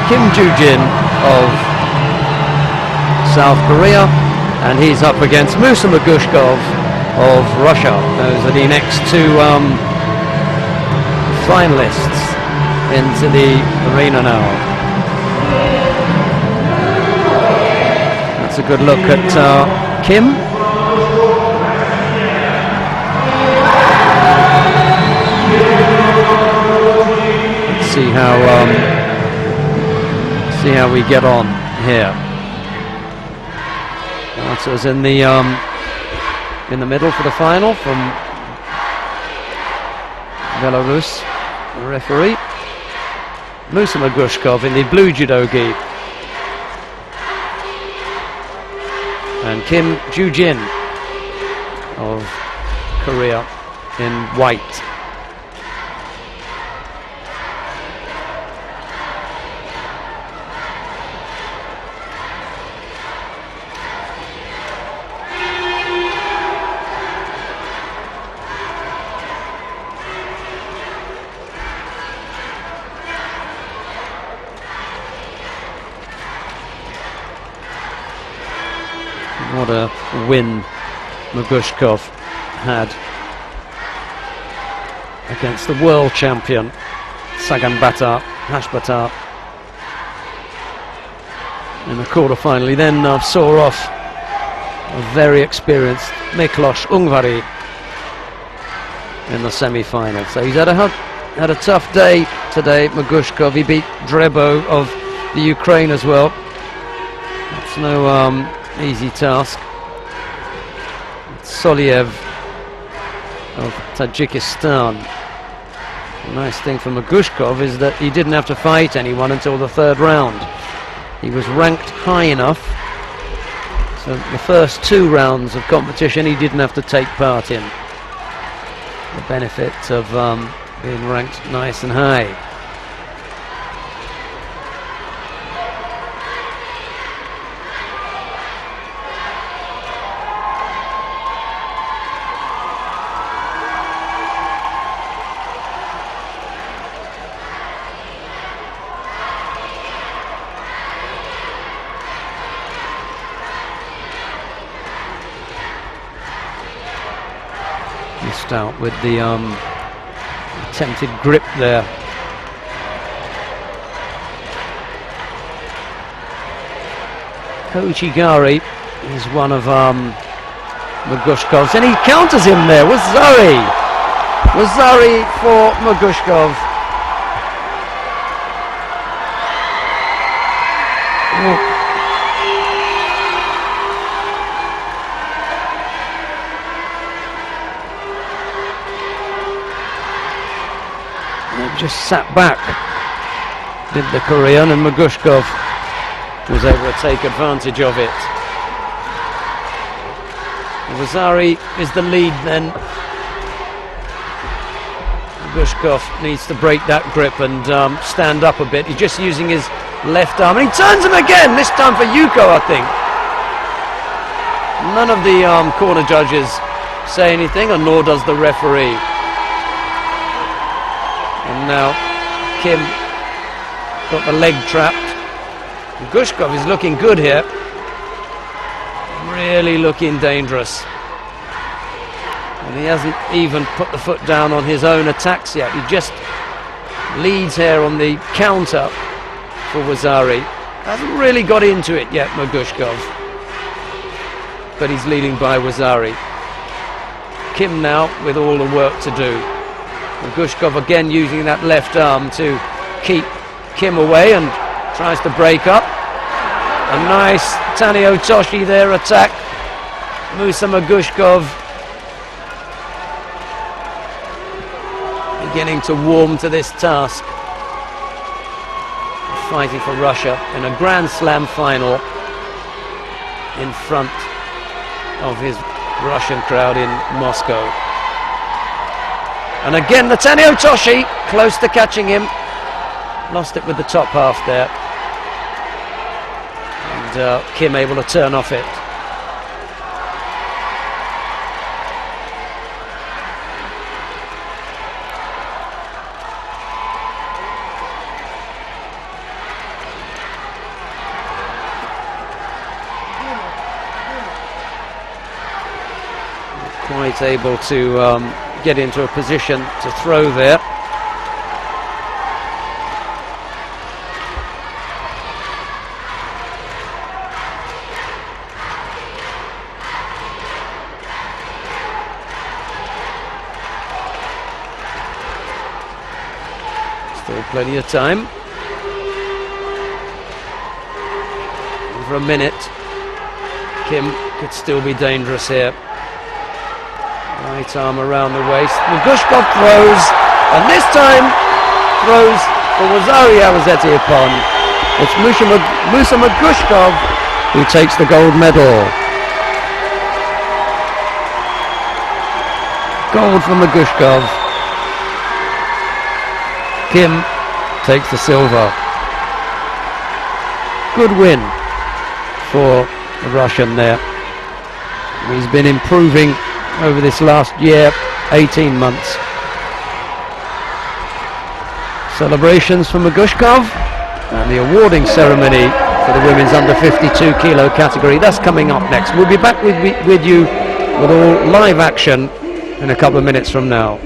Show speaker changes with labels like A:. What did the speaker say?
A: Kim Ju Jin of South Korea, and he's up against Musa Mogушков of Russia. Those are the next two finalists into the arena now. That's a good look at Kim. Let's see how we get on here. So it's in the middle for the final from Belarus, the referee. Musa Mogушков in the blue judo gi, and Kim Ju Jin of Korea in white. What a win Mogушков had against the world champion Saganbata Hashbata in the quarter-final. He then saw off a very experienced Miklos Ungvari in the semi-final. So he's had a tough day today, Mogушков. He beat Drebo of the Ukraine as well. It's no easy task. Soliev of Tajikistan. The nice thing for Mogушков is that he didn't have to fight anyone until the third round. He was ranked high enough, so the first two rounds of competition he didn't have to take part in. The benefit of being ranked nice and high. Missed out with the attempted grip there. Kochigari is one of Mogушков's, and he counters him there. Wazari for Mogушkov. Just sat back, did the Korean, and Mogушков was able to take advantage of it. Wazari is the lead then. Mogушkov needs to break that grip and stand up a bit. He's just using his left arm, and he turns him again, this time for Yuko, I think. None of the corner judges say anything, and nor does the referee. And now Kim got the leg trapped. Mogушkov is looking good here. Really looking dangerous. And he hasn't even put the foot down on his own attacks yet. He just leads here on the counter for Wazari. Hasn't really got into it yet, Mogушkov. But he's leading by Wazari. Kim now with all the work to do. Mogушkov again using that left arm to keep Kim away and tries to break up. A nice Tanio Toshi there attack. Musa Mogушкov beginning to warm to this task. Fighting for Russia in a Grand Slam final in front of his Russian crowd in Moscow. And again, the Tanio Toshi, close to catching him. Lost it with the top half there. And Kim able to turn off it. quite able to get into a position to throw there. Still plenty of time. For a minute. Kim could still be dangerous here. Right arm around the waist. Mogушков throws, and this time throws the Wazari upon. It's Musa Mogушkov who takes the gold medal. Gold for Mogушkov. Kim takes the silver. Good win for the Russian there. He's been improving over this last year, 18 months. Celebrations for Mogушкov and the awarding ceremony for the women's under 52 kilo category. That's coming up next. We'll be back with you with all live action in a couple of minutes from now.